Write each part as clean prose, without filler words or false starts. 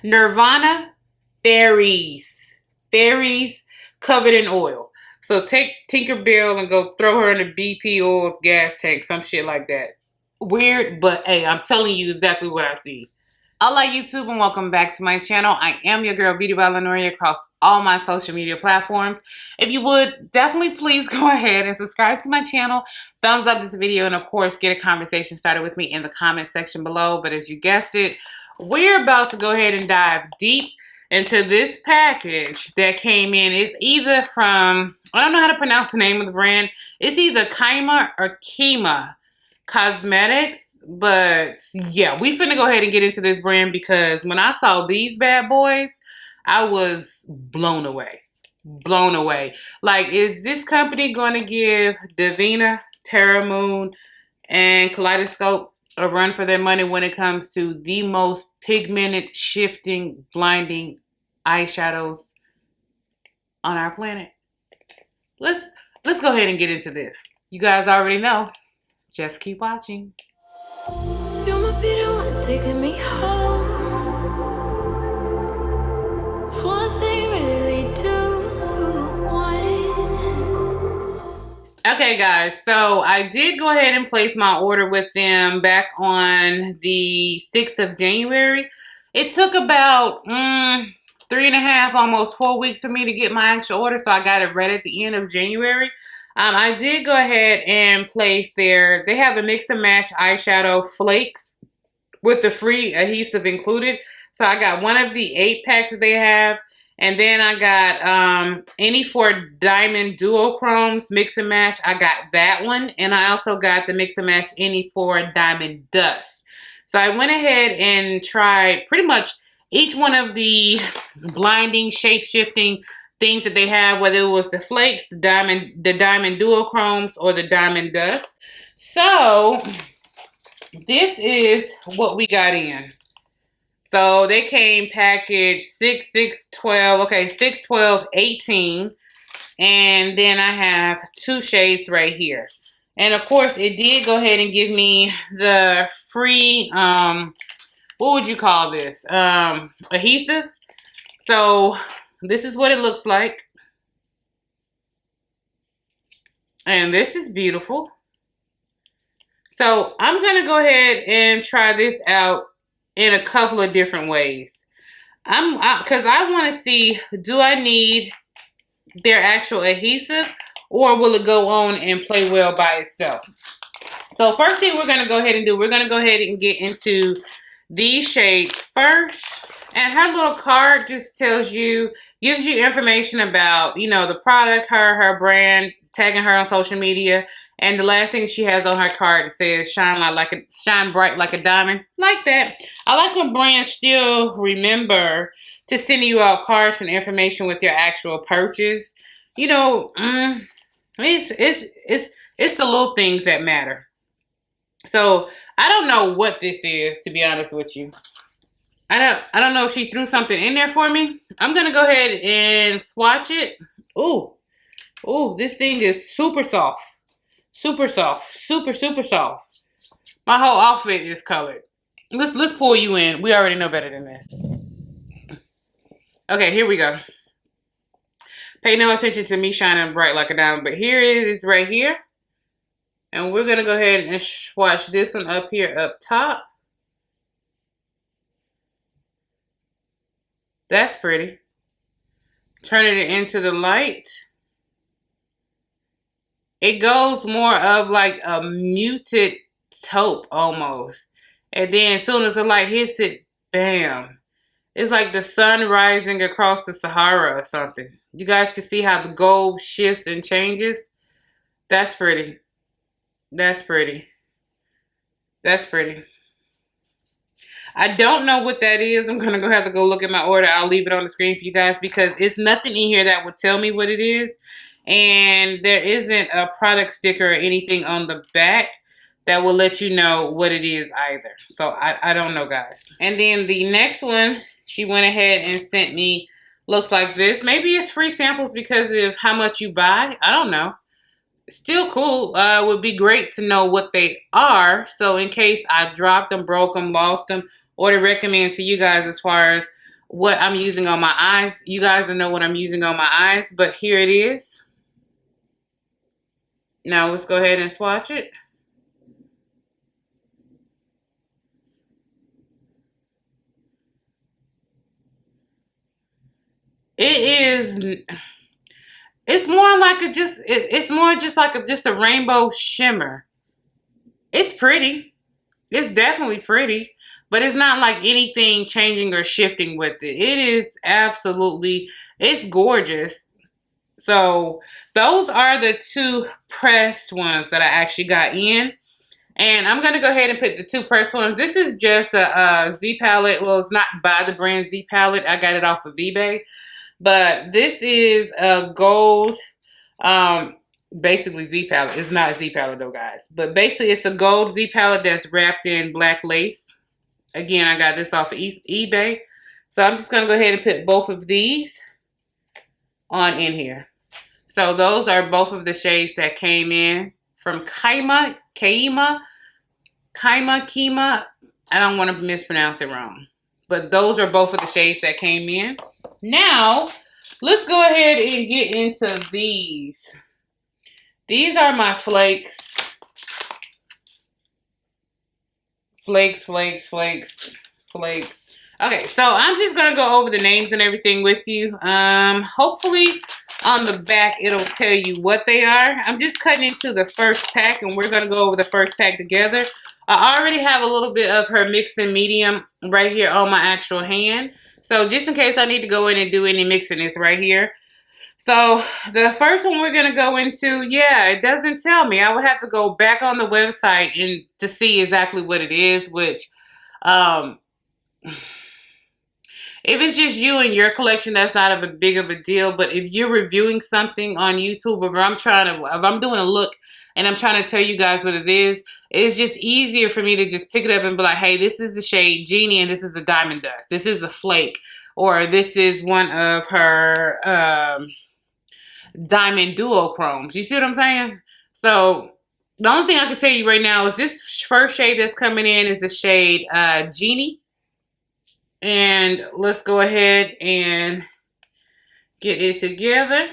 Nirvana fairies. Fairies covered in oil. So take Tinkerbell and go throw her in a BP oil gas tank, some shit like that. Weird, but hey, I'm telling you exactly what I see. Hola YouTube and welcome back to my channel. I am your girl Beauty by Lenoria across all my social media platforms. If you would, definitely please go ahead and subscribe to my channel, thumbs up this video, and of course get a conversation started with me in the comment section below. But as you guessed it, we're about to go ahead and dive deep into this package that came in. It's either from, I don't know how to pronounce the name of the brand. It's either Kaima or Kaima Cosmetics. But yeah, we finna go ahead and get into this brand because when I saw these bad boys, I was blown away. Blown away. Like, is this company going to give Divina, Terra Moon, and Kaleidoscope a run for their money when it comes to the most pigmented, shifting, blinding eyeshadows on our planet? Let's go ahead and get into this. You guys already know. Just keep watching. You're my Peter one taking me home. One thing really lead to one. Okay guys, so I did go ahead and place my order with them back on the 6th of January. It took about 3.5, almost 4 weeks for me to get my actual order, so I got it right at the end of January. I did go ahead and place they have a mix and match eyeshadow Flakes with the free adhesive included. So I got one of the 8 packs that they have. And then I got any for Diamond Duochromes mix and match. I got that one. And I also got the mix and match any for Diamond Dust. So I went ahead and tried pretty much each one of the blinding, shape-shifting things that they have, whether it was the Flakes, the Diamond Duochromes, or the Diamond Dust. So this is what we got in. So they came packaged 6, 6, 12. Okay, 6, 12, 18. And then I have 2 shades right here. And of course, it did go ahead and give me the free, what would you call this? Adhesive. So this is what it looks like. And this is beautiful. So I'm going to go ahead and try this out in a couple of different ways. Because I want to see, do I need their actual adhesive or will it go on and play well by itself? So first thing we're going to go ahead and do, we're going to go ahead and get into these shades first. And her little card just tells you, gives you information about, you know, the product, her brand, tagging her on social media. And the last thing she has on her card says, shine bright like a diamond. Like that. I like when brands still remember to send you out cards and information with your actual purchase. You know, it's the little things that matter. So I don't know what this is, to be honest with you. I don't know if she threw something in there for me. I'm gonna go ahead and swatch it. Ooh, this thing is super soft. Super soft. Super, super soft. My whole outfit is colored. Let's pull you in. We already know better than this. Okay, here we go. Pay no attention to me shining bright like a diamond, but here it is right here. And we're gonna go ahead and swatch this one up here up top. That's pretty. Turning it into the light. It goes more of like a muted taupe almost. And then as soon as the light hits it, bam. It's like the sun rising across the Sahara or something. You guys can see how the gold shifts and changes. That's pretty. That's pretty. That's pretty. I don't know what that is. I'm going to have to go look at my order. I'll leave it on the screen for you guys because it's nothing in here that would tell me what it is. And there isn't a product sticker or anything on the back that will let you know what it is either. So I don't know, guys. And then the next one, she went ahead and sent me, looks like this. Maybe it's free samples because of how much you buy. I don't know. Still cool. Would be great to know what they are. So in case I dropped them, broke them, lost them, or to recommend to you guys as far as what I'm using on my eyes. You guys don't know what I'm using on my eyes, but here it is. Now let's go ahead and swatch it. It's more like it's more just like just a rainbow shimmer. It's pretty. It's definitely pretty, but it's not like anything changing or shifting with it. It is absolutely, it's gorgeous. So those are the two pressed ones that I actually got in. And I'm going to go ahead and put the two pressed ones. This is just a Z palette. Well, it's not by the brand Z palette. I got it off of eBay. But this is a gold, basically Z palette. It's not a Z palette though, guys. But basically it's a gold Z palette that's wrapped in black lace. Again, I got this off of eBay. So I'm just going to go ahead and put both of these on in here. So those are both of the shades that came in from Kaima. I don't want to mispronounce it wrong. But those are both of the shades that came in. Now, let's go ahead and get into these. These are my Flakes. Flakes. Okay, so I'm just going to go over the names and everything with you. Hopefully on the back it'll tell you what they are. I'm just cutting into the first pack and we're going to go over the first pack together. I already have a little bit of her mixing medium right here on my actual hand. So just in case I need to go in and do any mixing, it's right here. So the first one we're going to go into, yeah, it doesn't tell me. I would have to go back on the website and to see exactly what it is, which if it's just you and your collection, that's not a big of a deal. But if you're reviewing something on YouTube, if I'm doing a look and I'm trying to tell you guys what it is, it's just easier for me to just pick it up and be like, hey, this is the shade Genie and this is a Diamond Dust. This is a Flake, or this is one of her Diamond Duochromes. You see what I'm saying? So the only thing I can tell you right now is this first shade that's coming in is the shade Genie. And let's go ahead and get it together.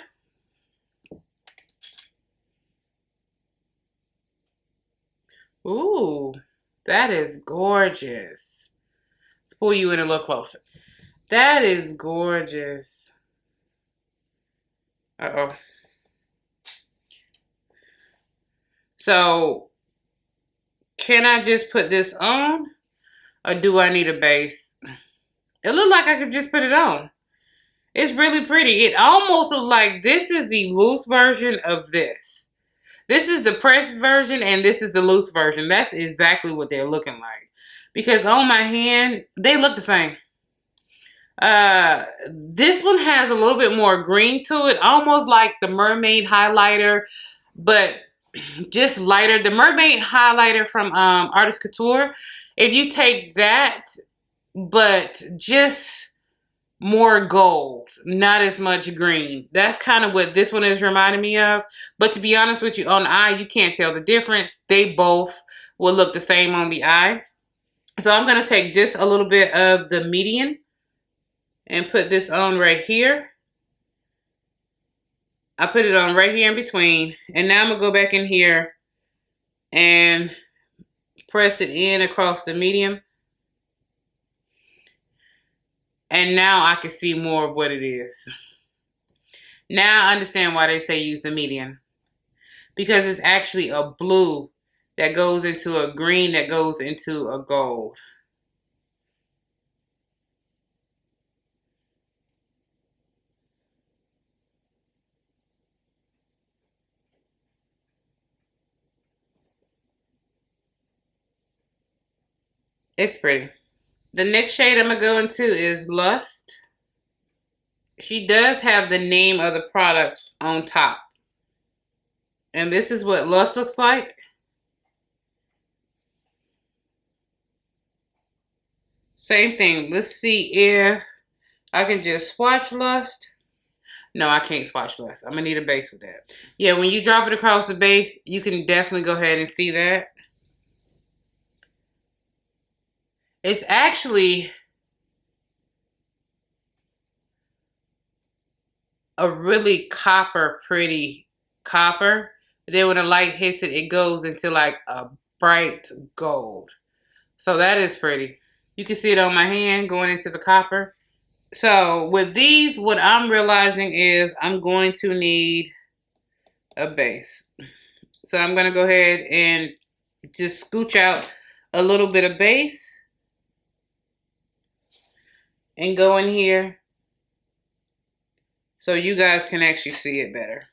Ooh, that is gorgeous. Let's pull you in a little closer. That is gorgeous. Uh-oh. So, can I just put this on? Or do I need a base? It looked like I could just put it on. It's really pretty. It almost looks like this is the loose version of this. This is the pressed version and this is the loose version. That's exactly what they're looking like. Because on my hand, they look the same. This one has a little bit more green to it. Almost like the Mermaid highlighter, but just lighter. The Mermaid highlighter from Artist Couture. If you take that, but just more gold, not as much green. That's kind of what this one is reminding me of. But to be honest with you, on the eye, you can't tell the difference. They both will look the same on the eye. So I'm going to take just a little bit of the median and put this on right here. I put it on right here in between. And now I'm going to go back in here and press it in across the medium. And now I can see more of what it is. Now I understand why they say use the median. Because it's actually a blue that goes into a green that goes into a gold. It's pretty. The next shade I'm going to go into is Lust. She does have the name of the product on top. And this is what Lust looks like. Same thing. Let's see if I can just swatch Lust. No, I can't swatch Lust. I'm going to need a base with that. Yeah, when you drop it across the base, you can definitely go ahead and see that. It's actually a really pretty copper. Then when the light hits it, it goes into like a bright gold. So that is pretty. You can see it on my hand going into the copper. So with these, what I'm realizing is I'm going to need a base. So I'm going to go ahead and just scooch out a little bit of base and go in here so you guys can actually see it better.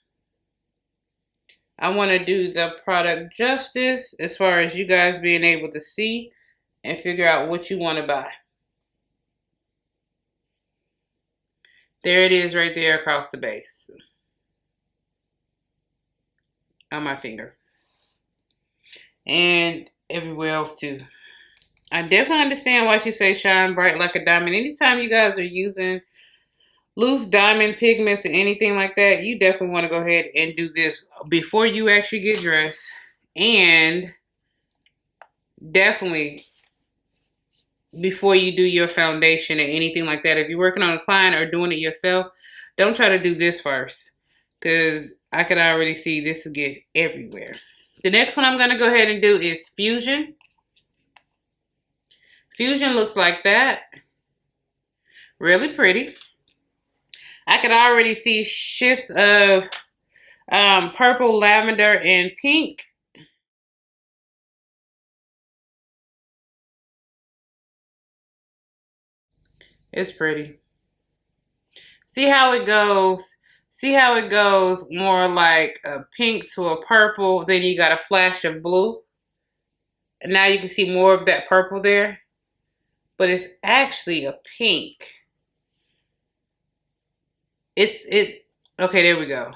I want to do the product justice as far as you guys being able to see and figure out what you want to buy. There it is right there across the base on my finger. And everywhere else too. I definitely understand why she say shine bright like a diamond. Anytime you guys are using loose diamond pigments or anything like that, you definitely want to go ahead and do this before you actually get dressed. And definitely before you do your foundation or anything like that. If you're working on a client or doing it yourself, don't try to do this first, because I can already see this will get everywhere. The next one I'm going to go ahead and do is Fusion. Fusion looks like that. Really pretty. I can already see shifts of purple, lavender, and pink. It's pretty. See how it goes? See how it goes more like a pink to a purple, then you got a flash of blue. And now you can see more of that purple there. But it's actually a pink. Okay, there we go.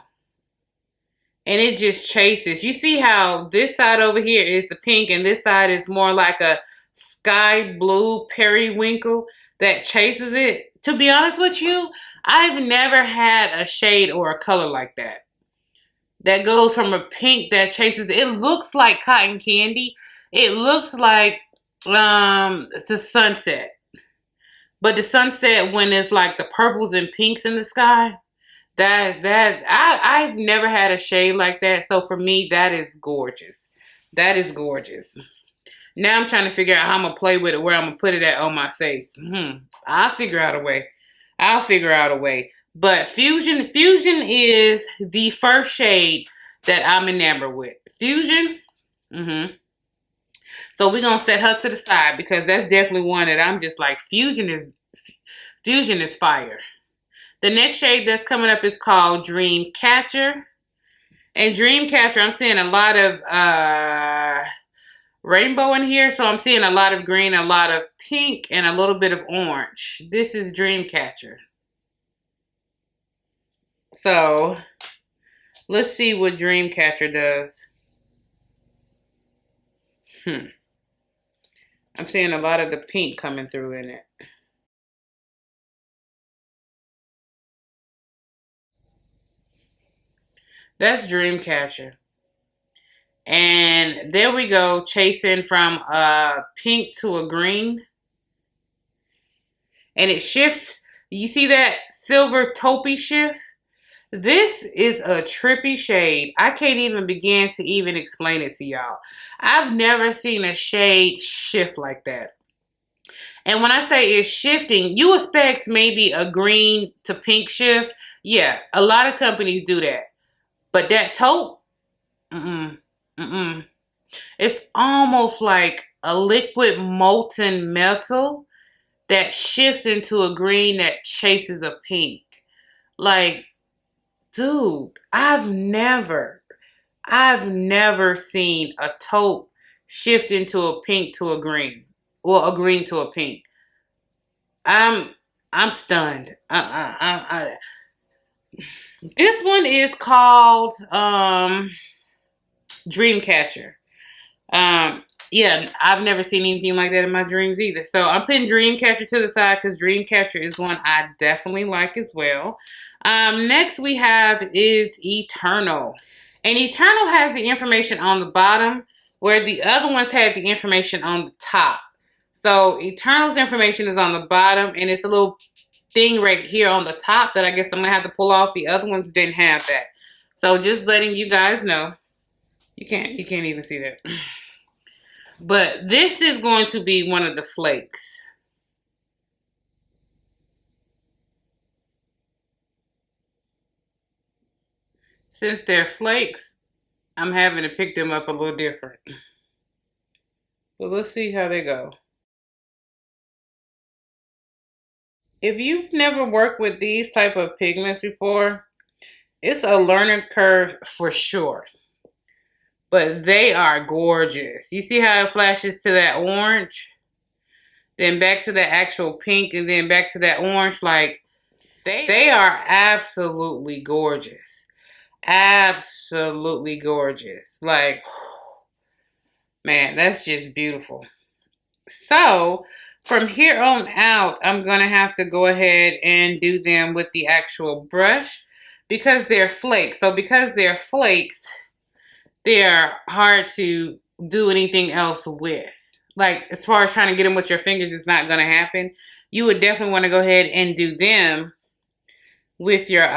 And it just chases. You see how this side over here is the pink and this side is more like a sky blue periwinkle that chases it. To be honest with you, I've never had a shade or a color like that. That goes from a pink that chases. It looks like cotton candy. It looks like it's a sunset. But the sunset when it's like the purples and pinks in the sky, I've never had a shade like that. So for me, that is gorgeous. That is gorgeous. Now I'm trying to figure out how I'm going to play with it, where I'm going to put it at on my face. I'll figure out a way. I'll figure out a way. But Fusion is the first shade that I'm enamored with. Fusion. So we're going to set her to the side because that's definitely one that I'm just like, Fusion is fire. The next shade that's coming up is called Dreamcatcher. And Dreamcatcher, I'm seeing a lot of rainbow in here. So I'm seeing a lot of green, a lot of pink, and a little bit of orange. This is Dreamcatcher. So let's see what Dreamcatcher does. I'm seeing a lot of the pink coming through in it. That's Dreamcatcher. And there we go, chasing from a pink to a green. And it shifts. You see that silver taupey shift? This is a trippy shade. I can't even begin to even explain it to y'all. I've never seen a shade shift like that. And when I say it's shifting, you expect maybe a green to pink shift. Yeah, a lot of companies do that. But that taupe, it's almost like a liquid molten metal that shifts into a green that chases a pink. Like, dude, I've never seen a taupe shift into a pink to a green. Well, a green to a pink. I'm stunned. This one is called Dreamcatcher. Yeah, I've never seen anything like that in my dreams either. So I'm putting Dreamcatcher to the side because Dreamcatcher is one I definitely like as well. Next we have is Eternal. And Eternal has the information on the bottom where the other ones had the information on the top. So Eternal's information is on the bottom and it's a little thing right here on the top that I guess I'm gonna have to pull off. The other ones didn't have that. So just letting you guys know. You can't even see that. But this is going to be one of the flakes. Since they're flakes, I'm having to pick them up a little different. But let's see how they go. If you've never worked with these type of pigments before, it's a learning curve for sure. But they are gorgeous. You see how it flashes to that orange? Then back to the actual pink, and then back to that orange. Like, they are absolutely gorgeous. Absolutely gorgeous. Like, man, that's just beautiful. So, from here on out, I'm going to have to go ahead and do them with the actual brush because they're flakes. So, because they're flakes, they're hard to do anything else with. Like, as far as trying to get them with your fingers, it's not going to happen. You would definitely want to go ahead and do them with your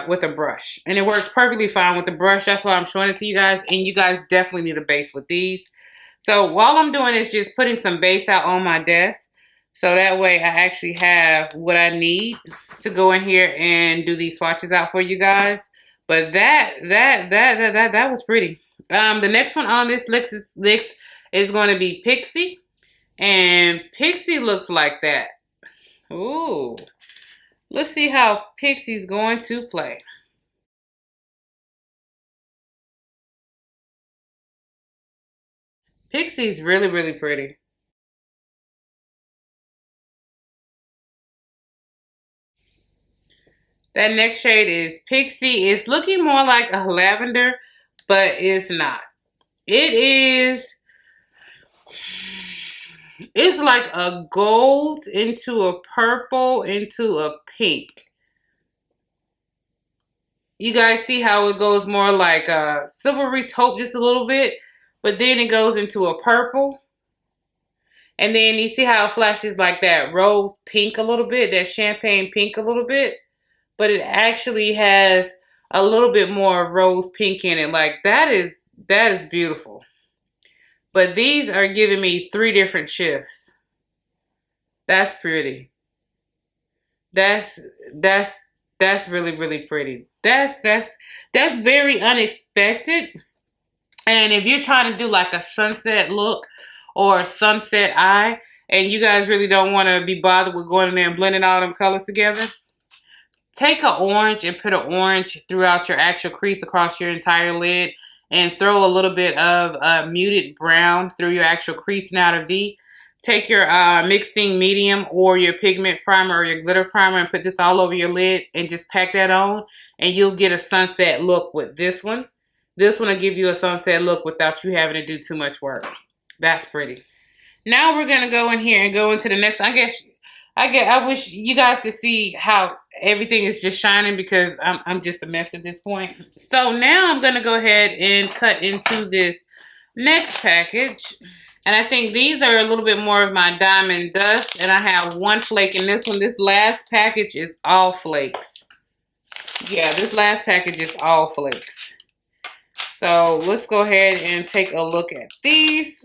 with a brush. And it works perfectly fine with the brush. That's why I'm showing it to you guys. And you guys definitely need a base with these. So while I'm doing is just putting some base out on my desk. So that way I actually have what I need to go in here and do these swatches out for you guys. But that was pretty. The next one on this list is going to be Pixie. And Pixie looks like that. Ooh. Let's see how Pixie's going to play. Pixie's really, really pretty. That next shade is Pixie. It's looking more like a lavender, but it's not. It's like a gold into a purple into a pink. You guys see how it goes more like a silvery taupe just a little bit, but then it goes into a purple. And then you see how it flashes like that rose pink a little bit, that champagne pink a little bit, but it actually has a little bit more rose pink in it. Like that is beautiful. But these are giving me 3 different shifts. That's pretty. That's really, really pretty. That's very unexpected. And if you're trying to do like a sunset look or a sunset eye, and you guys really don't want to be bothered with going in there and blending all them colors together, take an orange and put an orange throughout your actual crease across your entire lid, and throw a little bit of muted brown through your actual crease and out of V. Take your mixing medium or your pigment primer or your glitter primer and put this all over your lid and just pack that on, and you'll get a sunset look with this one. This one will give you a sunset look without you having to do too much work. That's pretty. Now we're gonna go in here and go into the next. I wish you guys could see how everything is just shining because I'm just a mess at this point. So now I'm gonna go ahead and cut into this next package. And I think these are a little bit more of my diamond dust. And I have 1 flake in this one. This last package is all flakes. Yeah, this last package is all flakes. So let's go ahead and take a look at these.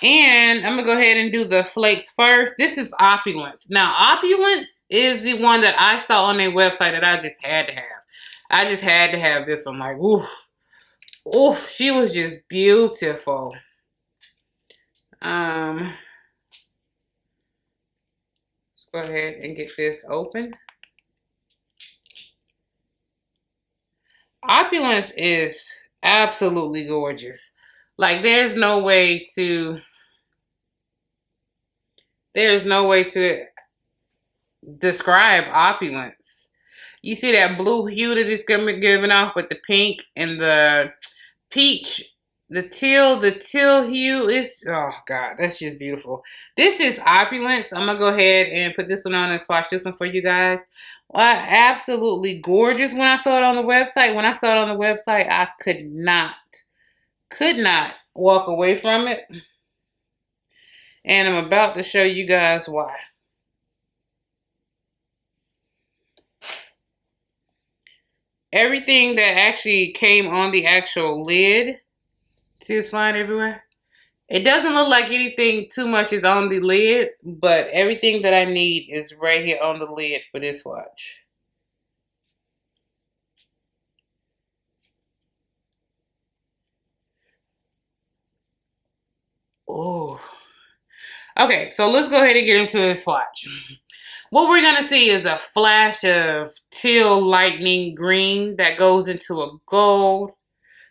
And I'm going to go ahead and do the flakes first. This is Opulence. Now, Opulence is the one that I saw on their website that I just had to have. I just had to have this one. Like, oof. Oof, she was just beautiful. Let's go ahead and get this open. Opulence is absolutely gorgeous. Like, there's no way to describe Opulence. You see that blue hue that it's gonna be giving off with the pink and the peach, the teal hue is, oh God, that's just beautiful. This is Opulence. I'm gonna go ahead and put this one on and swatch this one for you guys. Absolutely gorgeous when I saw it on the website. When I saw it on the website, I could not walk away from it. And I'm about to show you guys why. everything that actually came on the actual lid. See it's flying everywhere? It doesn't look like anything too much is on the lid, but everything that I need is right here on the lid for this watch. Oh. Okay, so let's go ahead and get into this swatch. What we're going to see is a flash of teal lightning green that goes into a gold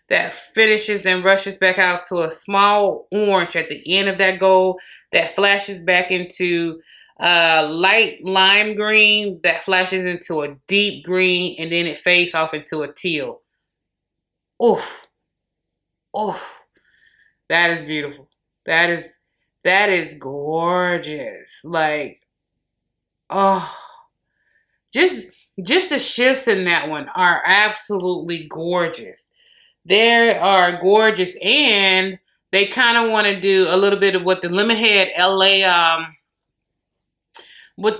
that finishes and rushes back out to a small orange at the end of that gold that flashes back into light lime green that flashes into a deep green, and then it fades off into a teal. Oof. Oof. That is beautiful. That is gorgeous. Like, oh, just the shifts in that one are absolutely gorgeous. They are gorgeous, and they kind of want to do a little bit of what the Lemonhead LA what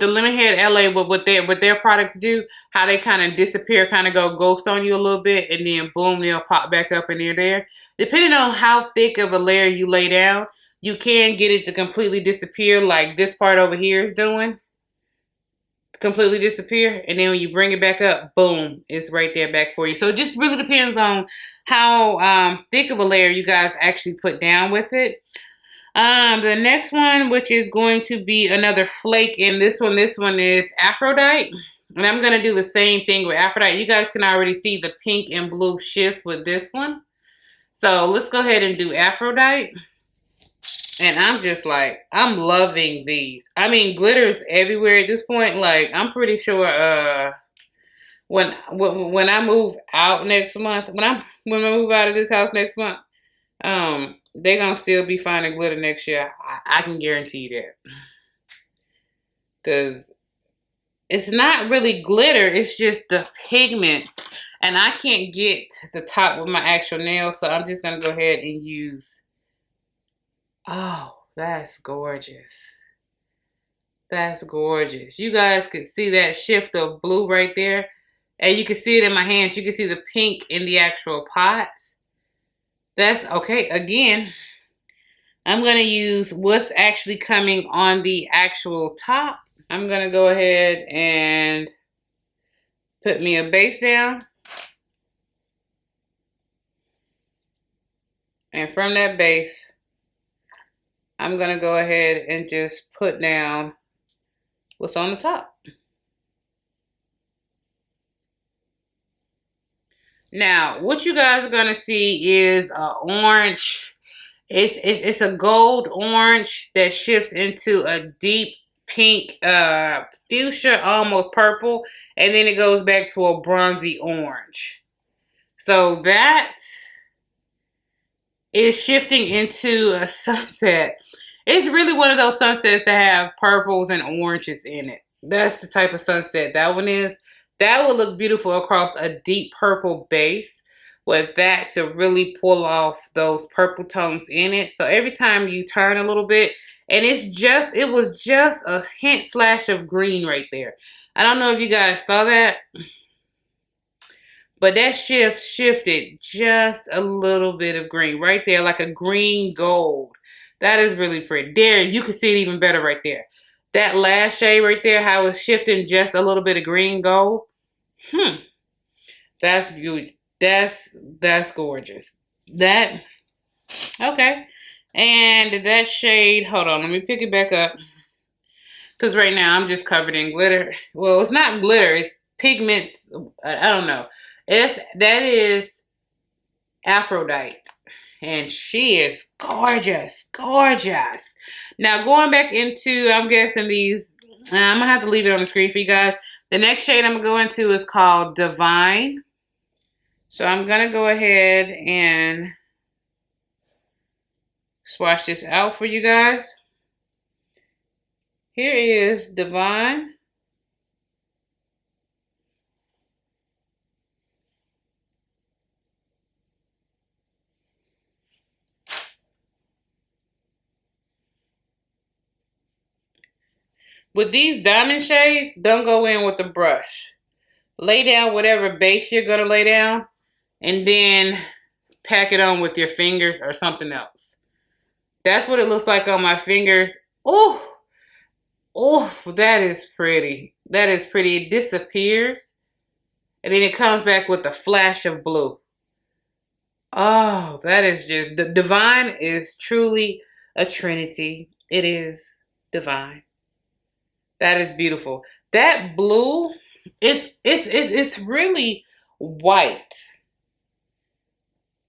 their products do, how they kind of disappear, kind of go ghost on you a little bit, and then boom, they'll pop back up and they're there. Depending on how thick of a layer you lay down, you can get it to completely disappear, like this part over here is doing. Completely disappear, and then when you bring it back up, boom, it's right there back for you. So it just really depends on how thick of a layer you guys actually put down with it. The next one, which is going to be another flake, and this one is Aphrodite. And I'm going to do the same thing with Aphrodite. You guys can already see the pink and blue shifts with this one. So let's go ahead and do Aphrodite. And I'm just like, I'm loving these. I mean, glitter's everywhere at this point. Like, I'm pretty sure when I move out next month, when I move out of this house next month, they're gonna still be finding glitter next year. I can guarantee you that. Because it's not really glitter, it's just the pigments. And I can't get to the top with my actual nails, so I'm just gonna go ahead and use. Oh, that's gorgeous. That's gorgeous. You guys could see that shift of blue right there. And you can see it in my hands. You can see the pink in the actual pot. That's okay. Again, I'm going to use what's actually coming on the actual top. I'm going to go ahead and put me a base down. And from that base, I'm going to go ahead and just put down what's on the top. Now, what you guys are going to see is an orange. It's a gold orange that shifts into a deep pink, fuchsia, almost purple. And then it goes back to a bronzy orange. So that is shifting into a sunset. It's really one of those sunsets that have purples and oranges in it. That's the type of sunset that one is. That would look beautiful across a deep purple base with that to really pull off those purple tones in it. So every time you turn a little bit, and it was just a hint slash of green right there. I don't know if you guys saw that, but that shifted just a little bit of green right there, like a green gold. That is really pretty. There, you can see it even better right there. That last shade right there, how it's shifting just a little bit of green gold. That's beautiful. That's gorgeous. That, okay. And that shade, hold on, let me pick it back up. Because right now I'm just covered in glitter. Well, it's not glitter, it's pigments. I don't know. That is Aphrodite. And she is gorgeous, gorgeous. Now going back into, I'm guessing these, I'm going to have to leave it on the screen for you guys. The next shade I'm going to go into is called Divine. So I'm going to go ahead and swatch this out for you guys. Here is Divine. With these diamond shades, don't go in with a brush. lay down whatever base you're going to lay down, and then pack it on with your fingers or something else. That's what it looks like on my fingers. Oh, oh, that is pretty. That is pretty. It disappears, and then it comes back with a flash of blue. Oh, that is just, the divine is truly a trinity. It is divine. That is beautiful. That blue, it's really white.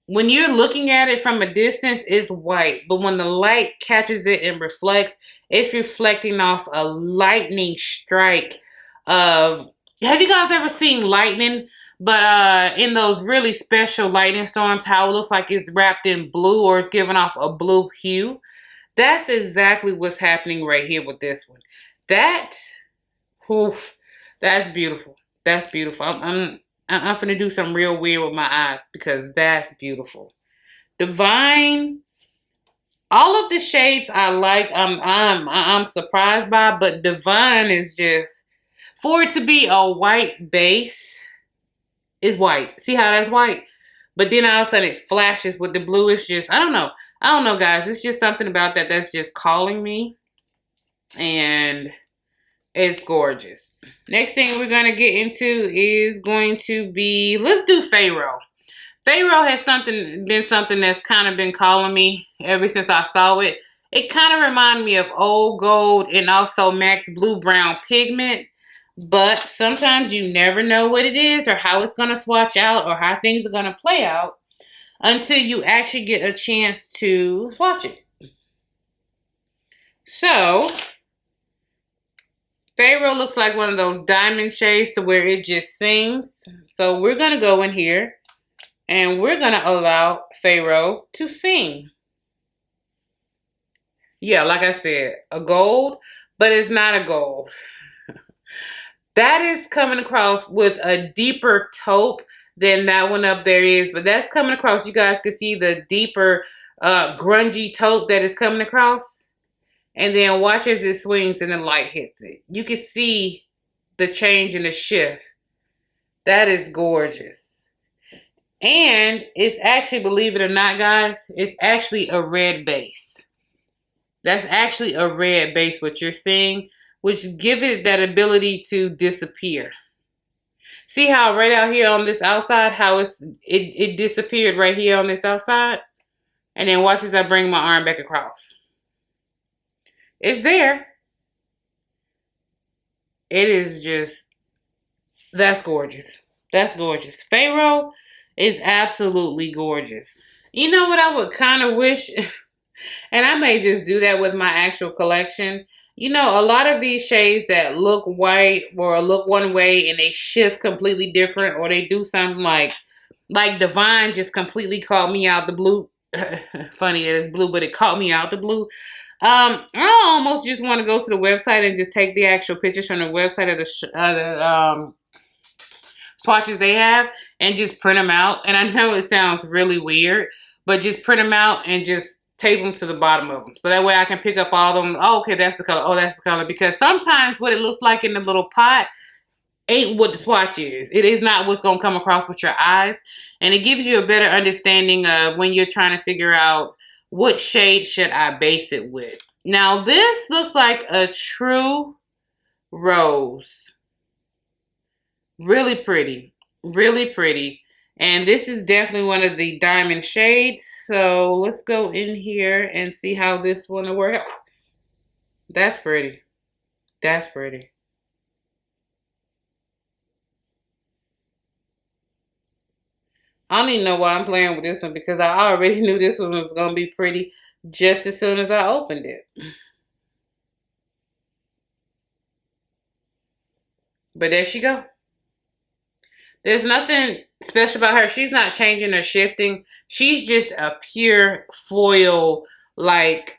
When you're looking at it from a distance, it's white. But when the light catches it and reflects, it's reflecting off a lightning strike of... Have you guys ever seen lightning? But in those really special lightning storms, how it looks like it's wrapped in blue or it's giving off a blue hue. That's exactly what's happening right here with this one. That, oof, that's beautiful. That's beautiful. I'm finna do something real weird with my eyes because that's beautiful. Divine, all of the shades I like, I'm surprised by, but Divine is just, for it to be a white base, is white. See how that's white? But then all of a sudden it flashes with the blue. It's just, I don't know. I don't know, guys. It's just something about that that's just calling me. And it's gorgeous. Next thing we're going to get into is going to be, let's do PHARAHOH. PHARAHOH has been something that's kind of been calling me ever since I saw it. It kind of reminded me of Old Gold and also Max Blue Brown Pigment. But sometimes you never know what it is or how it's going to swatch out or how things are going to play out until you actually get a chance to swatch it. So, PHARAHOH looks like one of those diamond shades to where it just sings. So we're going to go in here and we're going to allow PHARAHOH to sing. Yeah, like I said, a gold, but it's not a gold. That is coming across with a deeper taupe than that one up there is. But that's coming across. You guys can see the deeper grungy taupe that is coming across. And then watch as it swings and the light hits it. You can see the change and the shift. That is gorgeous. And it's actually, believe it or not, guys, it's actually a red base. That's actually a red base, what you're seeing, which give it that ability to disappear. See how right out here on this outside, how it disappeared right here on this outside? And then watch as I bring my arm back across. It's there. It is just, that's gorgeous. That's gorgeous. PHARAHOH is absolutely gorgeous. You know what I would kind of wish, and I may just do that with my actual collection. You know, a lot of these shades that look white or look one way and they shift completely different, or they do something like Divine just completely caught me out the blue. Funny that it's blue, but it caught me out the blue. I almost just want to go to the website and just take the actual pictures from the website of the swatches they have and just print them out. And I know it sounds really weird, but just print them out and just tape them to the bottom of them. So that way I can pick up all of them. Oh, okay, that's the color. Oh, that's the color. Because sometimes what it looks like in the little pot ain't what the swatch is. It is not what's going to come across with your eyes. And it gives you a better understanding of when you're trying to figure out what shade should I base it with. Now this looks like a true rose. Really pretty. Really pretty. And this is definitely one of the diamond shades. So let's go in here and see how this one will work out. That's pretty. That's pretty. I don't even know why I'm playing with this one because I already knew this one was going to be pretty just as soon as I opened it. But there she go. There's nothing special about her. She's not changing or shifting. She's just a pure foil, like,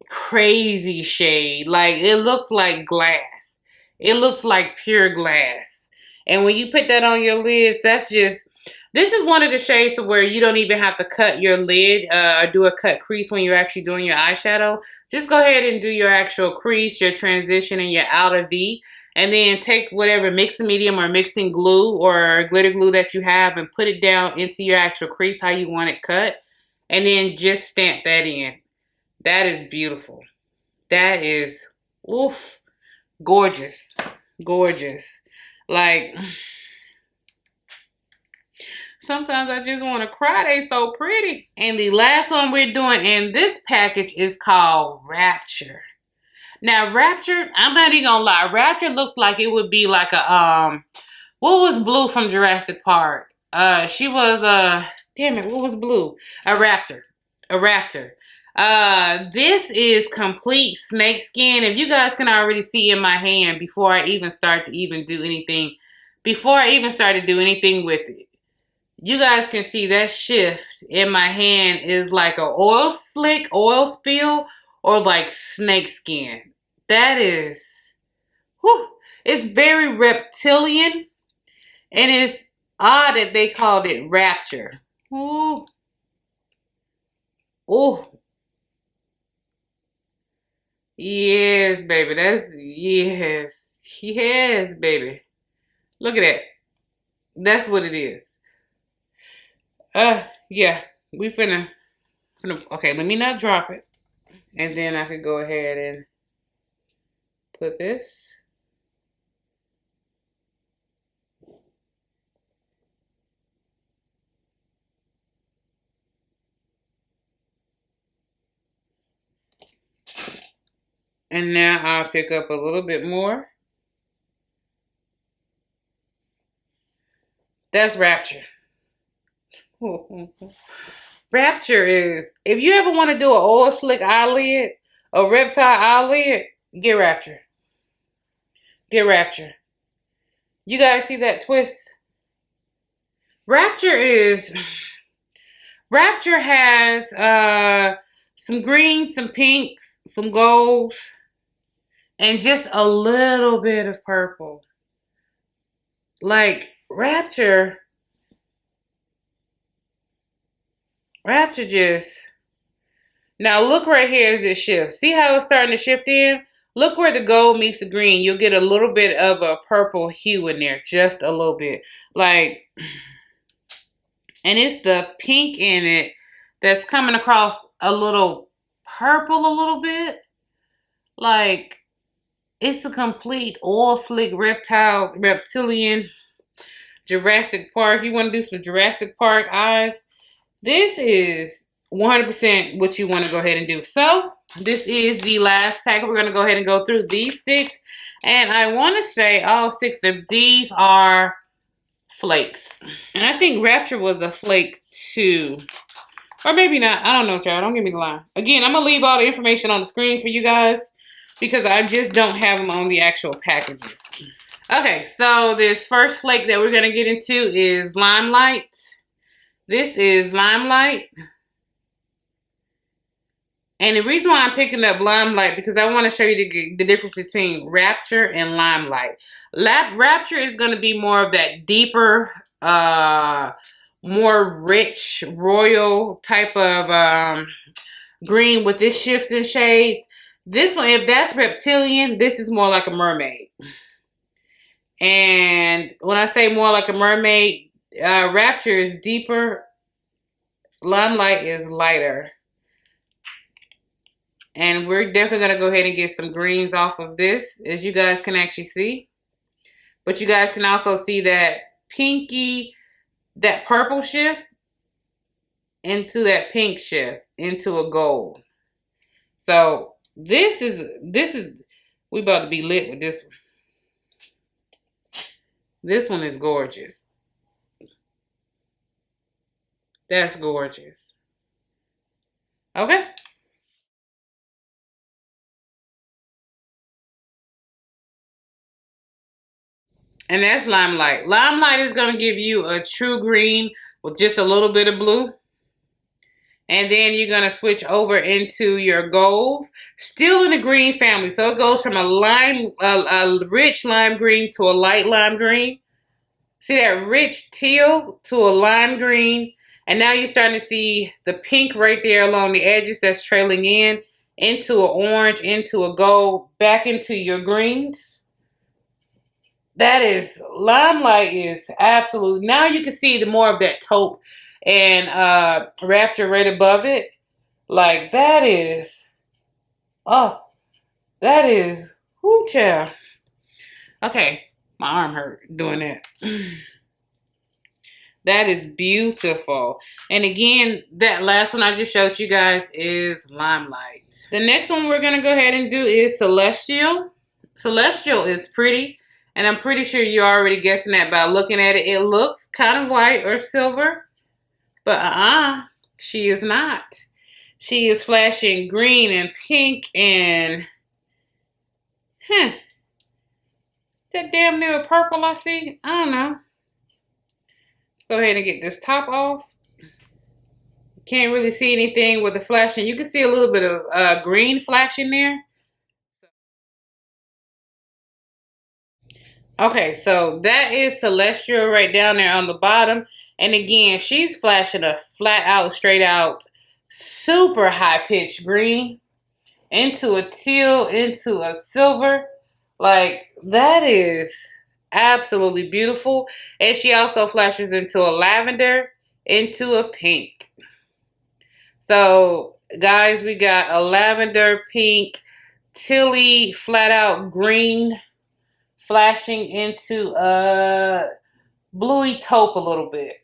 crazy shade. Like, it looks like glass. It looks like pure glass. And when you put that on your lids, that's just... This is one of the shades where you don't even have to cut your lid or do a cut crease when you're actually doing your eyeshadow. Just go ahead and do your actual crease, your transition, and your outer V. And then take whatever mixing medium or mixing glue or glitter glue that you have and put it down into your actual crease how you want it cut. And then just stamp that in. That is beautiful. That is, oof, gorgeous. Gorgeous. Like, sometimes I just want to cry. They so pretty. And the last one we're doing in this package is called Rapture. Now, Rapture, I'm not even gonna lie. Rapture looks like it would be like a, what was Blue from Jurassic Park? She was, damn it, what was Blue? A Raptor. A Raptor. This is complete snake skin. If you guys can already see in my hand before I even start to even do anything, before I even start to do anything with it, you guys can see that shift in my hand is like a oil slick, oil spill, or like snake skin. That is, whew, it's very reptilian, and it's odd that they called it Rapture. Ooh. Ooh. Yes, baby. That's, yes. Yes, baby. Look at that. That's what it is. Yeah. We finna, okay, let me not drop it. And then I could go ahead and put this. And now I'll pick up a little bit more. That's Rapture. Rapture is, if you ever want to do an oil slick eyelid, a reptile eyelid, get Rapture. Get Rapture. You guys see that twist? Rapture has some greens, some pinks, some golds, and just a little bit of purple. Like Rapture just, now look right here as it shifts. See how it's starting to shift in? Look where the gold meets the green. You'll get a little bit of a purple hue in there. Just a little bit. Like, and it's the pink in it that's coming across a little purple a little bit. Like, it's a complete oil slick reptilian Jurassic Park. You want to do some Jurassic Park eyes? This is 100% what you want to go ahead and do. So, this is the last pack. We're going to go ahead and go through these 6. And I want to say all 6 of these are flakes. And I think Rapture was a flake too. Or maybe not. I don't know, y'all. Don't get me the line. Again, I'm going to leave all the information on the screen for you guys because I just don't have them on the actual packages. Okay, so this first flake that we're going to get into is Limelight. This is Limelight. And the reason why I'm picking up Limelight because I want to show you the difference between Rapture and Limelight. Rapture is going to be more of that deeper, more rich, royal type of green with this shift in shades. This one, if that's reptilian, this is more like a mermaid. And when I say more like a mermaid, Rapture is deeper. Limelight is lighter. And we're definitely going to go ahead and get some greens off of this, as you guys can actually see. But you guys can also see that pinky, that purple shift into that pink shift into a gold. So this is, we about to be lit with this one. This one is gorgeous. That's gorgeous. Okay. And that's Limelight. Limelight is going to give you a true green with just a little bit of blue. And then you're going to switch over into your golds. Still in the green family. So it goes from a rich lime green to a light lime green. See that rich teal to a lime green. And now you're starting to see the pink right there along the edges that's trailing in. Into an orange, into a gold, back into your greens. That is, Limelight is absolutely, now you can see the more of that taupe and Rapture right above it. Like, that is, oh, that is, whoo, child. Okay, my arm hurt doing that. That is beautiful. And again, that last one I just showed you guys is Limelight. The next one we're going to go ahead and do is Celestial. Celestial is pretty. And I'm pretty sure you're already guessing that by looking at it. It looks kind of white or silver. But she is not. She is flashing green and pink and... Is that damn near purple I see? I don't know. Go ahead and get this top off. Can't really see anything with the flashing. You can see a little bit of green flashing there. Okay, so that is Celestial right down there on the bottom. And again, she's flashing a flat out, straight out, super high pitched green into a teal, into a silver. Like, that is absolutely beautiful. And she also flashes into a lavender, into a pink. So, guys, we got a lavender, pink, tealy, flat out green, flashing into a bluey taupe a little bit.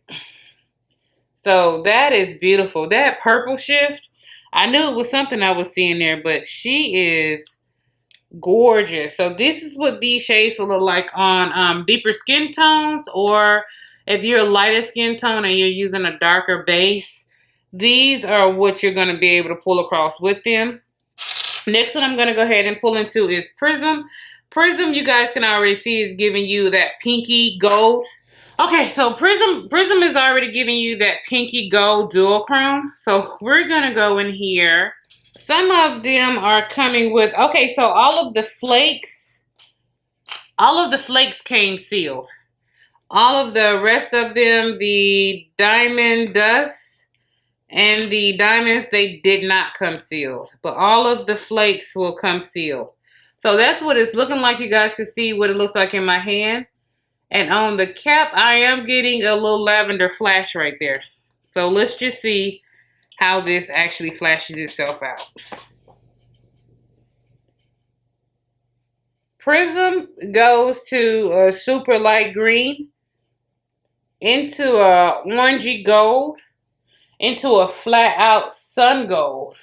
So, that is beautiful. That purple shift, I knew it was something I was seeing there, but she is gorgeous. So, this is what these shades will look like on deeper skin tones, or if you're a lighter skin tone and you're using a darker base. These are what you're going to be able to pull across with them. Next one I'm going to go ahead and pull into is Prism. Prism, you guys can already see, is giving you that pinky gold. Okay, so Prism is already giving you that pinky gold duochrome. So we're going to go in here. Some of them are coming with, okay, so all of the flakes came sealed. All of the rest of them, the diamond dust, and the diamonds, they did not come sealed. But all of the flakes will come sealed. So that's what it's looking like. You guys can see what it looks like in my hand. And on the cap, I am getting a little lavender flash right there. So let's just see how this actually flashes itself out. Prism goes to a super light green, into a orangey gold, into a flat out sun gold,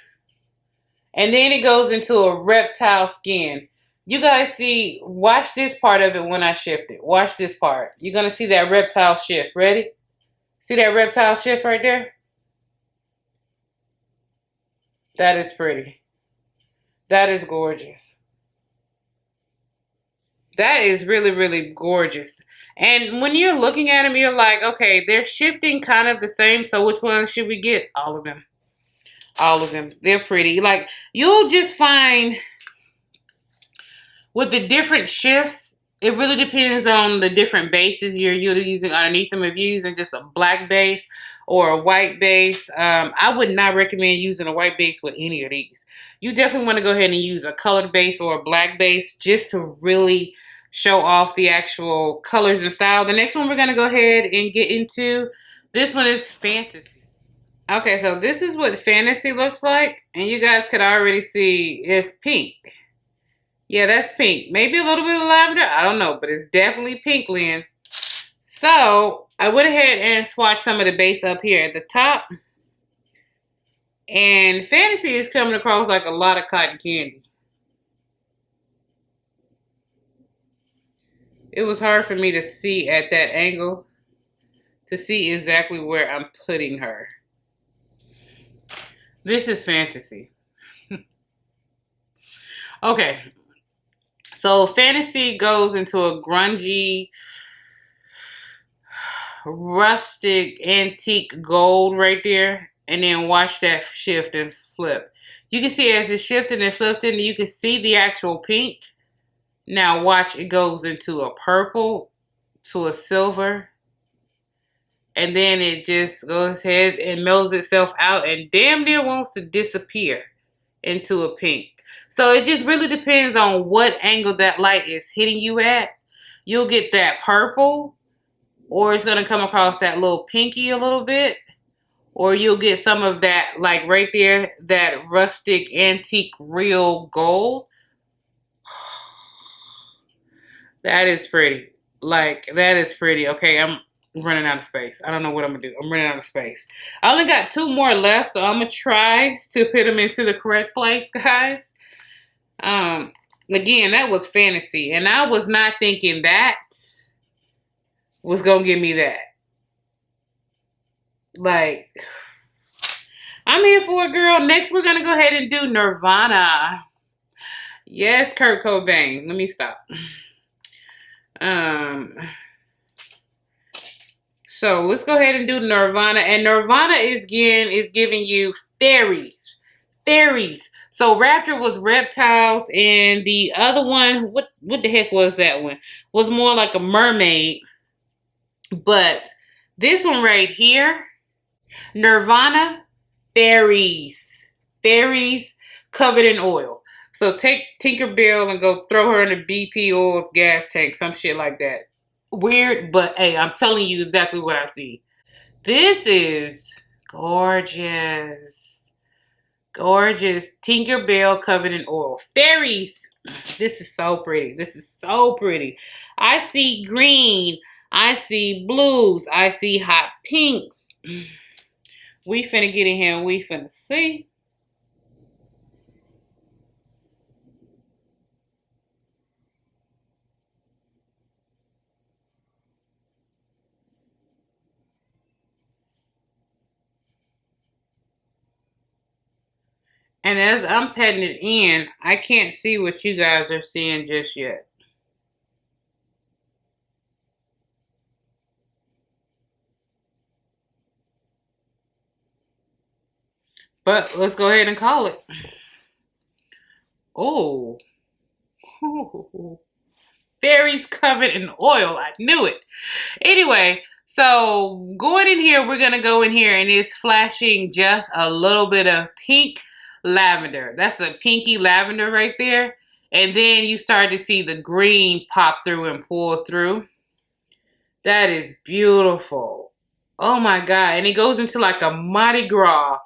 and then it goes into a reptile skin. You guys see, watch this part of it when I shift it. Watch this part. You're going to see that reptile shift. Ready? See that reptile shift right there? That is pretty. That is gorgeous. That is really, really gorgeous. And when you're looking at them, you're like, okay, they're shifting kind of the same. So which one should we get? All of them. All of them. They're pretty. Like, you'll just find with the different shifts, it really depends on the different bases you're using underneath them. If you're using just a black base or a white base, I would not recommend using a white base with any of these. You definitely want to go ahead and use a colored base or a black base just to really show off the actual colors and style. The next one we're going to go ahead and get into, this one is Fantasy. Okay, so this is what Fantasy looks like. And you guys could already see it's pink. Yeah, that's pink. Maybe a little bit of lavender. I don't know, but it's definitely pink, Lynn. So I went ahead and swatched some of the base up here at the top. And Fantasy is coming across like a lot of cotton candy. It was hard for me to see at that angle, to see exactly where I'm putting her. This is Fantasy. Okay. So Fantasy goes into a grungy, rustic, antique gold right there. And then watch that shift and flip. You can see as it shifted and flipped in, you can see the actual pink. Now watch, it goes into a purple, to a silver. And then it just goes ahead and melts itself out and damn near wants to disappear into a pink. So it just really depends on what angle that light is hitting you at. you'll get that purple, or it's going to come across that little pinky a little bit, or you'll get some of that, like right there, that rustic antique real gold. That is pretty. Like, that is pretty. Okay, I'm running out of space. I don't know what I'm going to do. I'm running out of space. I only got 2 more left, so I'm going to try to put them into the correct place, guys. Again, that was fantasy, and I was not thinking that was going to give me that. Like, I'm here for it, girl. Next, we're going to go ahead and do Nirvana. Yes, Kurt Cobain. Let me stop. So let's go ahead and do Nirvana. And Nirvana is giving you fairies. Fairies. So Rapture was reptiles, and the other one, what the heck was that one? Was more like a mermaid. But this one right here, Nirvana, fairies. Fairies covered in oil. So take Tinkerbell and go throw her in a BP oil gas tank, some shit like that. Weird, but hey, I'm telling you exactly what I see. This is gorgeous. Gorgeous. Tinkerbell covered in oil. Fairies. This is so pretty. This is so pretty. I see green. I see blues. I see hot pinks. We finna get in here and we finna see. And as I'm petting it in, I can't see what you guys are seeing just yet. But let's go ahead and call it. Oh. Fairies covered in oil. I knew it. Anyway, so going in here, we're going to go in here and it's flashing just a little bit of pink lavender. That's a pinky lavender right there. And then you start to see the green pop through and pull through. That is beautiful. Oh my God. And it goes into like a Mardi Gras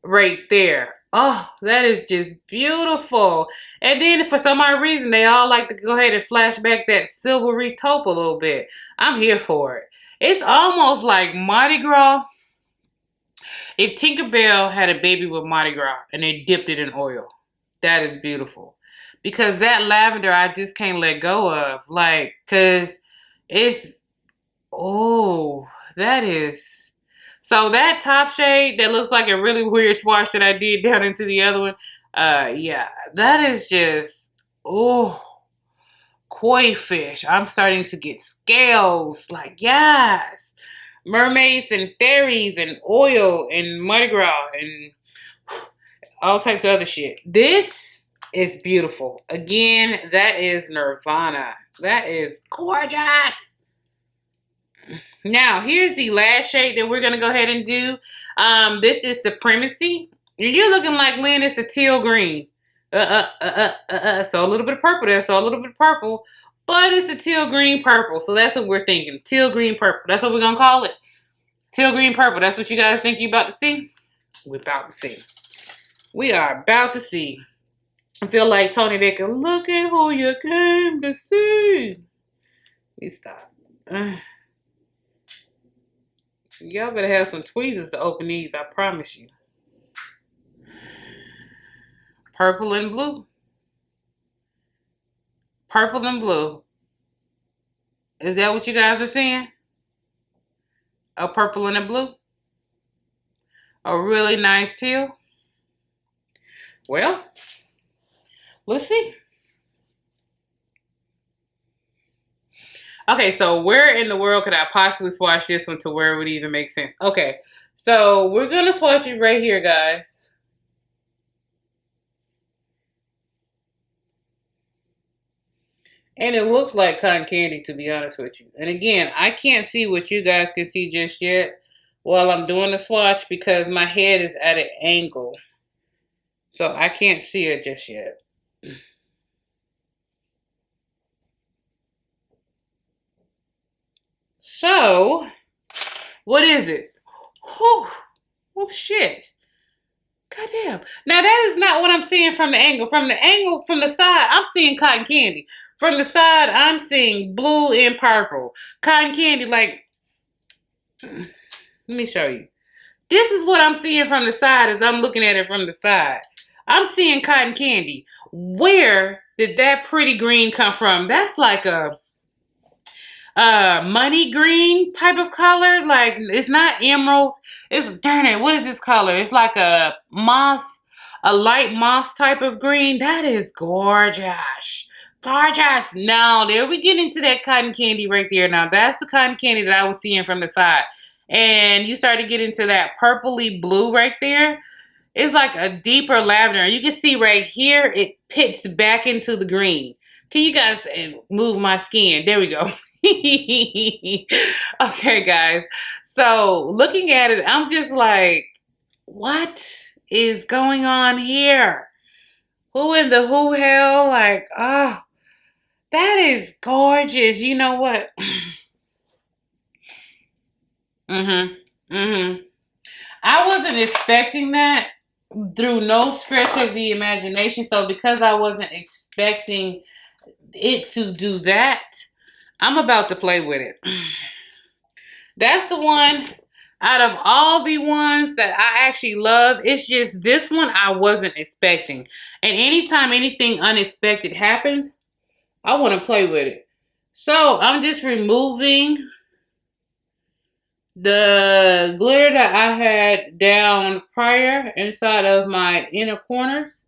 right there. Oh, that is just beautiful. And then for some odd reason, they all like to go ahead and flash back that silvery taupe a little bit. I'm here for it. It's almost like Mardi Gras. If Tinkerbell had a baby with Mardi Gras and they dipped it in oil, that is beautiful. Because that lavender, I just can't let go of. Like, because it's, oh, that is... So that top shade that looks like a really weird swatch that I did down into the other one, yeah, that is just, oh, koi fish. I'm starting to get scales. Like, yes. Mermaids and fairies and oil and Mardi Gras and all types of other shit. This is beautiful. Again, that is Nirvana. That is gorgeous. Now, here's the last shade that we're going to go ahead and do. This is Supremacy. And you're looking like, Lynn, it's a teal green. So a little bit of purple there. So a little bit of purple. But it's a teal green purple. So that's what we're thinking. Teal green purple. That's what we're going to call it. Teal green purple. That's what you guys think you're about to see? We're about to see. We are about to see. I feel like Tony Baker. Look at who you came to see. You stop. Y'all better have some tweezers to open these, I promise you. Purple and blue. Purple and blue. Is that what you guys are seeing? A purple and a blue? A really nice teal? Well, let's see. Okay, so where in the world could I possibly swatch this one to where it would even make sense? Okay, so we're going to swatch it right here, guys. And it looks like cotton candy, to be honest with you. And again, I can't see what you guys can see just yet while I'm doing the swatch because my head is at an angle. So I can't see it just yet. So, what is it? Whew. Oh, shit. Goddamn. Now, that is not what I'm seeing from the angle. From the side, I'm seeing cotton candy. From the side, I'm seeing blue and purple. Cotton candy, like, let me show you. This is what I'm seeing from the side as I'm looking at it from the side. I'm seeing cotton candy. Where did that pretty green come from? That's like a money green type of color. Like, it's not emerald. It's, darn it, what is this color? It's like a moss, a light moss type of green. That is gorgeous. Gorgeous. Now, there we get into that cotton candy right there. Now, that's the cotton candy that I was seeing from the side. And you start to get into that purpley blue right there. It's like a deeper lavender. You can see right here, it pits back into the green. Can you guys move my skin? There we go. Okay, guys. So looking at it, I'm just like, what is going on here? Who in the who hell? Like, oh, that is gorgeous. You know what? I wasn't expecting that through no stretch of the imagination. So because I wasn't expecting it to do that, I'm about to play with it. That's the one out of all the ones that I actually love. It's just this one I wasn't expecting. And anytime anything unexpected happens, I want to play with it. So I'm just removing the glitter that I had down prior inside of my inner corners.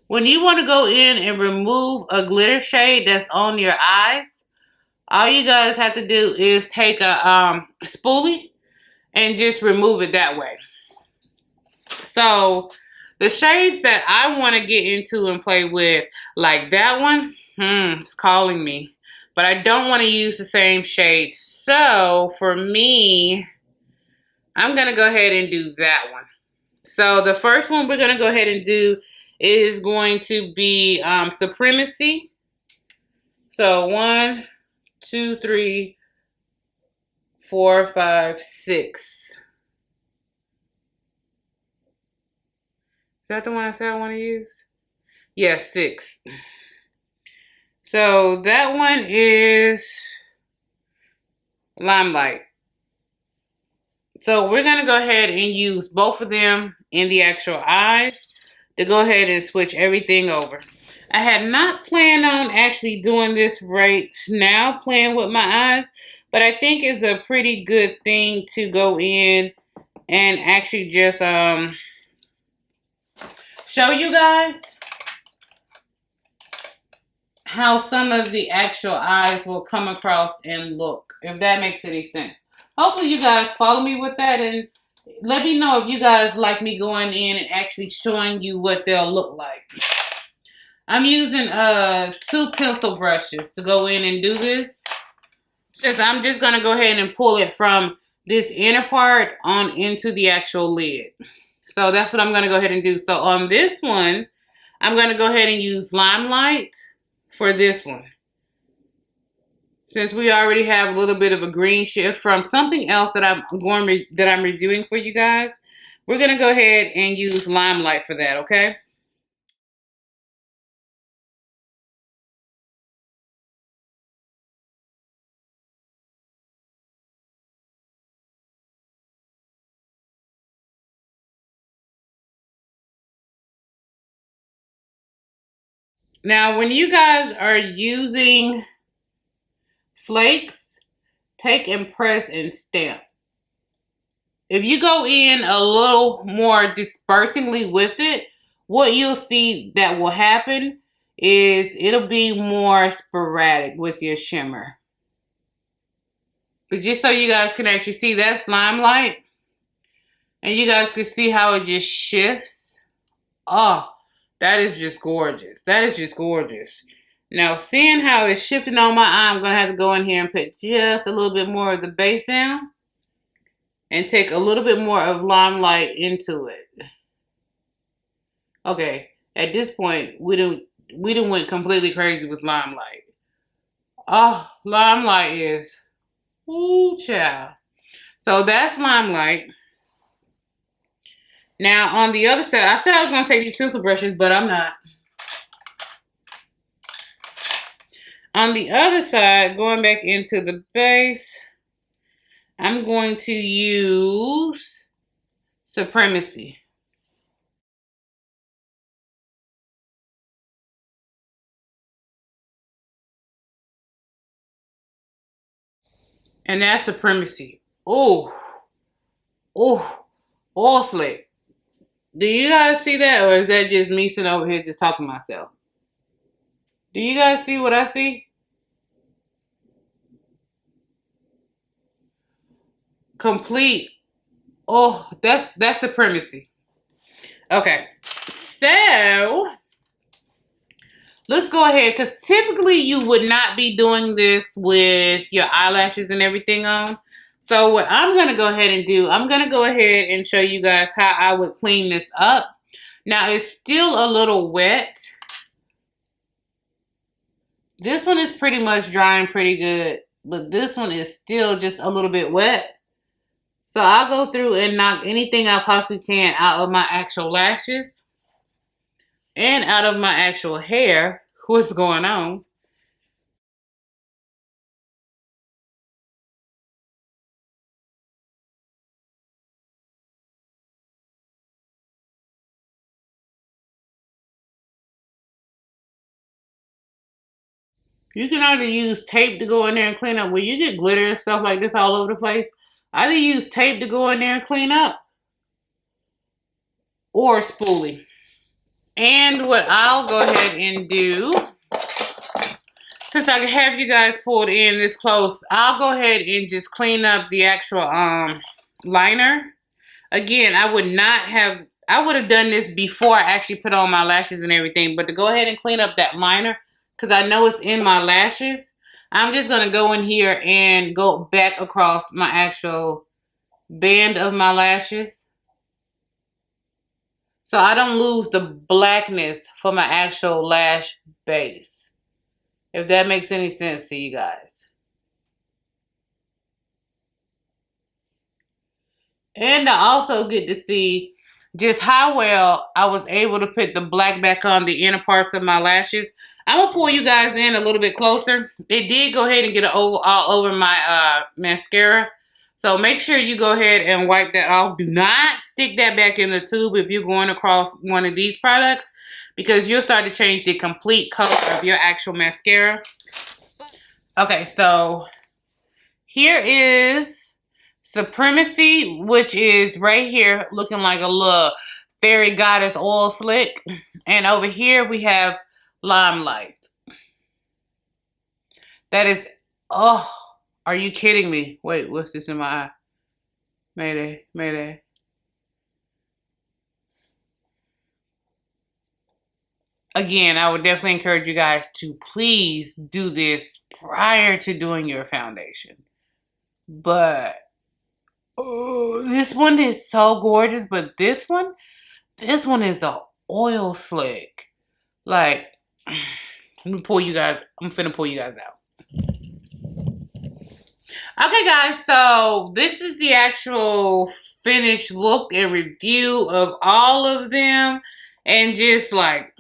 When you want to go in and remove a glitter shade that's on your eyes, all you guys have to do is take a spoolie and just remove it that way. So the shades that I want to get into and play with, like that one, it's calling me. But I don't want to use the same shade. So for me, I'm going to go ahead and do that one. So the first one we're going to go ahead and do is going to be Supremacy. So 1, 2, 3, 4, 5, 6. Is that the one I said I want to use? Yes, 6. So that one is Limelight. So we're going to go ahead and use both of them in the actual eyes to go ahead and switch everything over. I had not planned on actually doing this right now, playing with my eyes, but I think it's a pretty good thing to go in and actually just show you guys how some of the actual eyes will come across and look, if that makes any sense. Hopefully you guys follow me with that, and let me know if you guys like me going in and actually showing you what they'll look like. I'm using 2 pencil brushes to go in and do this. I'm just going to go ahead and pull it from this inner part on into the actual lid. So that's what I'm going to go ahead and do. So on this one, I'm going to go ahead and use Limelight for this one. Since we already have a little bit of a green shift from something else that I'm reviewing for you guys, we're going to go ahead and use Limelight for that, okay? Now, when you guys are using Flakes, take and press and stamp. If you go in a little more dispersingly with it, what you'll see that will happen is it'll be more sporadic with your shimmer. But just so you guys can actually see, that's Limelight. And you guys can see how it just shifts. Oh, that is just gorgeous. That is just gorgeous. Now, seeing how it's shifting on my eye, I'm going to have to go in here and put just a little bit more of the base down. And take a little bit more of Limelight into it. Okay, at this point, we done went completely crazy with Limelight. Oh, Limelight is, Ooh, child. So that's Limelight. Now, on the other side, I said I was going to take these pencil brushes, but I'm not. On the other side, going back into the base, I'm going to use Supremacy. And that's Supremacy. Oh, oh, all slick. Do you guys see that, or is that just me sitting over here just talking to myself? Do you guys see what I see? Complete. Oh, that's Supremacy. Okay, so let's go ahead, because typically you would not be doing this with your eyelashes and everything on. So what I'm going to go ahead and do, I'm going to go ahead and show you guys how I would clean this up. Now, it's still a little wet. This one is pretty much drying pretty good, but this one is still just a little bit wet. So I'll go through and knock anything I possibly can out of my actual lashes and out of my actual hair. What's going on? You can either use tape to go in there and clean up. When you get glitter and stuff like this all over the place, either use tape to go in there and clean up or spoolie. And what I'll go ahead and do, since I have you guys pulled in this close, I'll go ahead and just clean up the actual liner. Again, I would have done this before I actually put on my lashes and everything, but to go ahead and clean up that liner, because I know it's in my lashes, I'm just going to go in here and go back across my actual band of my lashes, so I don't lose the blackness for my actual lash base. If that makes any sense to you guys. And I also get to see just how well I was able to put the black back on the inner parts of my lashes. I'm going to pull you guys in a little bit closer. It did go ahead and get all over my mascara. So make sure you go ahead and wipe that off. Do not stick that back in the tube if you're going across one of these products, because you'll start to change the complete color of your actual mascara. Okay, so here is Supremacy, which is right here looking like a little fairy goddess oil slick. And over here we have Limelight. That is, oh, are you kidding me? Wait, what's this in my eye? Mayday, mayday. Again, I would definitely encourage you guys to please do this prior to doing your foundation. But this one is so gorgeous, but this one is a oil slick. Like, I'm finna pull you guys out. Okay, guys, so this is the actual finished look and review of all of them. And just like,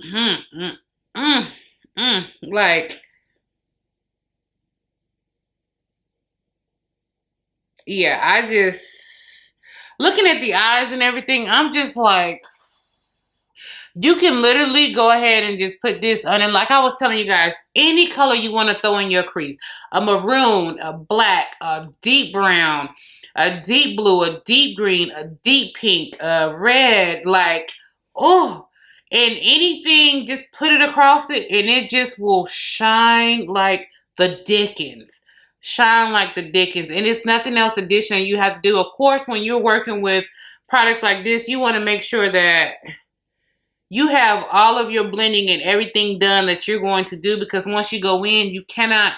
like, yeah, I just, looking at the eyes and everything, I'm just like, you can literally go ahead and just put this on. And like I was telling you guys, any color you want to throw in your crease. A maroon, a black, a deep brown, a deep blue, a deep green, a deep pink, a red, like, oh. And anything, just put it across it and it just will shine like the dickens. Shine like the dickens. And it's nothing else additional you have to do. Of course, when you're working with products like this, you want to make sure that you have all of your blending and everything done that you're going to do, because once you go in, you cannot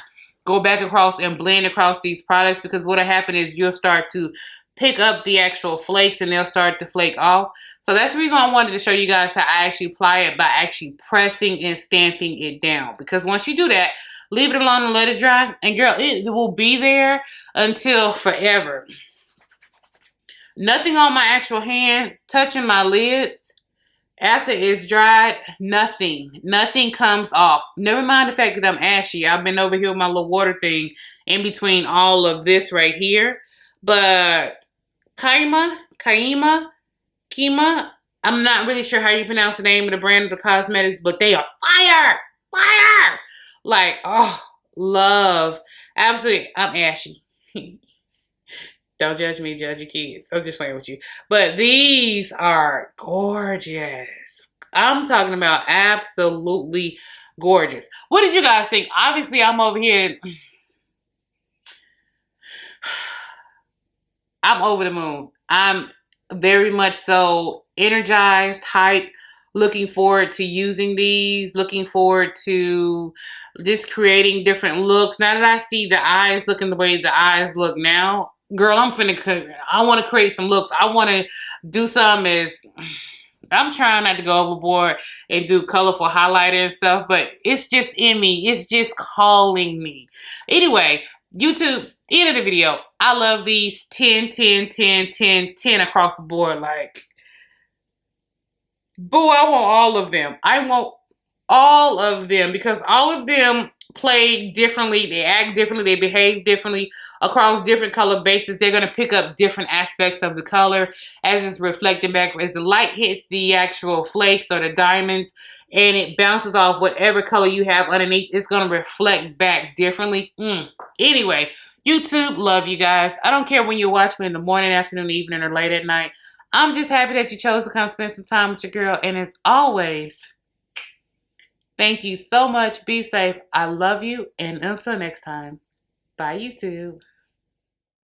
go back across and blend across these products, because what'll happen is you'll start to pick up the actual flakes and they'll start to flake off. So that's the reason why I wanted to show you guys how I actually apply it, by actually pressing and stamping it down. Because once you do that, leave it alone and let it dry. And girl, it will be there until forever. Nothing on my actual hand touching my lids. After it's dried, nothing comes off. Never mind the fact that I'm ashy. I've been over here with my little water thing in between all of this right here. But Kaima, I'm not really sure how you pronounce the name of the brand of the cosmetics, but they are fire. Like, oh, love. Absolutely, I'm ashy. Don't judge me, judge your kids. I'm just playing with you. But these are gorgeous. I'm talking about absolutely gorgeous. What did you guys think? Obviously, I'm over here. I'm over the moon. I'm very much so energized, hyped, looking forward to using these, looking forward to just creating different looks. Now that I see the eyes looking the way the eyes look now, girl, I want to create some looks. I want to do some I'm trying not to go overboard and do colorful highlighter and stuff, but it's just in me. It's just calling me. Anyway, YouTube, end of the video. I love these 10, 10, 10, 10, 10 across the board. Like, boo, I want all of them. I want all of them because all of them play differently. They act differently. They behave differently across different color bases. They're going to pick up different aspects of the color as it's reflecting back. As the light hits the actual flakes or the diamonds and it bounces off whatever color you have underneath, it's going to reflect back differently. Anyway, YouTube, love you guys. I don't care when you watch me in the morning, afternoon, evening, or late at night. I'm just happy that you chose to come spend some time with your girl. And as always, thank you so much. Be safe. I love you. And until next time, bye YouTube.